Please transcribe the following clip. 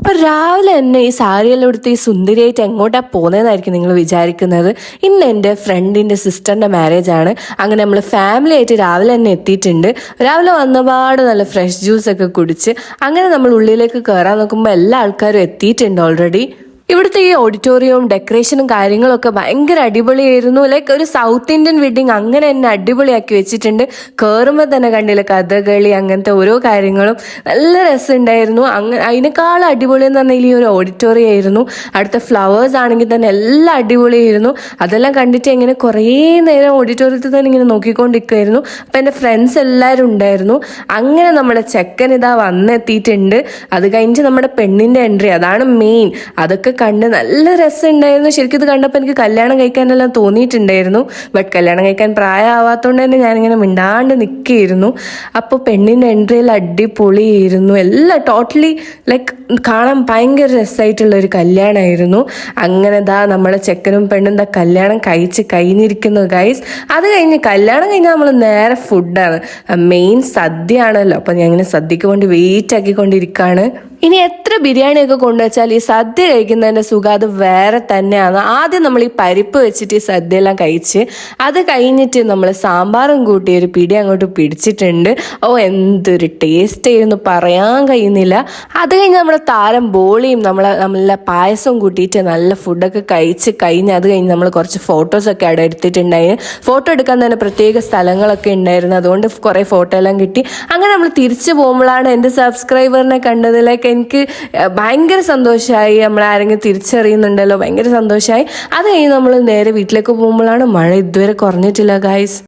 അപ്പോൾ രാവിലെ തന്നെ ഈ സാരിയെല്ലാം എടുത്ത് ഈ സുന്ദരിയായിട്ട് എങ്ങോട്ടാണ് പോകുന്നതെന്നായിരിക്കും നിങ്ങൾ വിചാരിക്കുന്നത്. ഇന്ന് എൻ്റെ ഫ്രണ്ടിൻ്റെ സിസ്റ്ററിൻ്റെ മാരേജ് ആണ്. അങ്ങനെ നമ്മൾ ഫാമിലി ആയിട്ട് രാവിലെ തന്നെ എത്തിയിട്ടുണ്ട്. രാവിലെ വന്നപാട് നല്ല ഫ്രഷ് ജ്യൂസൊക്കെ കുടിച്ച് അങ്ങനെ നമ്മൾ ഉള്ളിലേക്ക് കയറാൻ നോക്കുമ്പോൾ എല്ലാ ആൾക്കാരും എത്തിയിട്ടുണ്ട് ഓൾറെഡി. ഇവിടുത്തെ ഈ ഓഡിറ്റോറിയവും ഡെക്കറേഷനും കാര്യങ്ങളൊക്കെ ഭയങ്കര അടിപൊളിയായിരുന്നു. ലൈക്ക് ഒരു സൗത്ത് ഇന്ത്യൻ വെഡിങ് അങ്ങനെ തന്നെ അടിപൊളിയാക്കി വെച്ചിട്ടുണ്ട്. കയറുമ്പോൾ തന്നെ കണ്ടില്ല കഥകളി അങ്ങനത്തെ ഓരോ കാര്യങ്ങളും നല്ല രസമുണ്ടായിരുന്നു. അതിനേക്കാളും അടിപൊളി എന്ന് പറഞ്ഞാൽ ഈ ഒരു ഓഡിറ്റോറിയം ആയിരുന്നു. അടുത്ത ഫ്ലവേഴ്സ് ആണെങ്കിൽ തന്നെ എല്ലാം അടിപൊളിയായിരുന്നു. അതെല്ലാം കണ്ടിട്ട് ഇങ്ങനെ കുറേ നേരം ഓഡിറ്റോറിയത്തിൽ തന്നെ ഇങ്ങനെ നോക്കിക്കൊണ്ടിരിക്കുമായിരുന്നു. അപ്പം എൻ്റെ ഫ്രണ്ട്സ് എല്ലാവരും ഉണ്ടായിരുന്നു. അങ്ങനെ നമ്മുടെ ചെക്കൻ ഇതാ വന്നെത്തിയിട്ടുണ്ട്. അത് കഴിഞ്ഞിട്ട് നമ്മുടെ പെണ്ണിൻ്റെ എൻട്രി, അതാണ് മെയിൻ. അതൊക്കെ കണ്ട് നല്ല രസമുണ്ടായിരുന്നു. ശരിക്കും ഇത് കണ്ടപ്പോൾ എനിക്ക് കല്യാണം കഴിക്കാനെല്ലാം തോന്നിയിട്ടുണ്ടായിരുന്നു. ബട്ട് കല്യാണം കഴിക്കാൻ പ്രായമാവാത്തതുകൊണ്ട് തന്നെ ഞാനിങ്ങനെ മിണ്ടാണ്ട് നിൽക്കുകയായിരുന്നു. അപ്പോൾ പെണ്ണിൻ്റെ എൻട്രിയിൽ അടിപൊളിയായിരുന്നു. എല്ലാം ടോട്ടലി ലൈക്ക് കാണാൻ ഭയങ്കര രസമായിട്ടുള്ളൊരു കല്യാണമായിരുന്നു. അങ്ങനെ നമ്മുടെ ചെക്കനും പെണ്ണും കല്യാണം കഴിച്ച് കഴിഞ്ഞിരിക്കുന്നു ഗൈസ്. അത് കഴിഞ്ഞ് കല്യാണം കഴിഞ്ഞാൽ നമ്മൾ നേരെ ഫുഡാണ്, മെയിൻ സദ്യ ആണല്ലോ. അപ്പോൾ ഞാൻ ഇങ്ങനെ സദ്യക്ക് വേണ്ടി വെയിറ്റ് ആക്കിക്കൊണ്ടിരിക്കുകയാണ്. ഇനി എത്ര ബിരിയാണിയൊക്കെ കൊണ്ടുവച്ചാൽ ഈ സദ്യ കഴിക്കുന്നതിൻ്റെ സുഖം അത് വേറെ തന്നെയാണ്. ആദ്യം നമ്മൾ ഈ പരിപ്പ് വെച്ചിട്ട് ഈ സദ്യ എല്ലാം കഴിച്ച് അത് കഴിഞ്ഞിട്ട് നമ്മൾ സാമ്പാറും കൂട്ടി ഒരു പിടി അങ്ങോട്ട് പിടിച്ചിട്ടുണ്ട്. എന്തൊരു ടേസ്റ്റ് ആയിരുന്നു, പറയാൻ കഴിയുന്നില്ല. അത് കഴിഞ്ഞ് നമ്മുടെ താരം ബോളിയും നമ്മളെ പായസവും കൂട്ടിയിട്ട് നല്ല ഫുഡൊക്കെ കഴിച്ച് കഴിഞ്ഞ് അത് കഴിഞ്ഞ് നമ്മൾ കുറച്ച് ഫോട്ടോസൊക്കെ അവിടെ എടുത്തിട്ടുണ്ടായിരുന്നു. ഫോട്ടോ എടുക്കാൻ തന്നെ പ്രത്യേക സ്ഥലങ്ങളൊക്കെ ഉണ്ടായിരുന്നു. അതുകൊണ്ട് കുറേ ഫോട്ടോ എല്ലാം കിട്ടി. അങ്ങനെ നമ്മൾ തിരിച്ചു പോകുമ്പോഴാണ് എൻ്റെ സബ്സ്ക്രൈബറിനെ കണ്ടത്. ലൈക്ക് എനിക്ക് ഭയങ്കര സന്തോഷമായി. നമ്മളാരെങ്കിലും തിരിച്ചറിയുന്നുണ്ടല്ലോ, ഭയങ്കര സന്തോഷമായി. അത് കഴിഞ്ഞ് നമ്മൾ നേരെ വീട്ടിലേക്ക് പോകുമ്പോഴാണ് മഴ ഇതുവരെ കുറഞ്ഞിട്ടില്ല ഗൈസ്.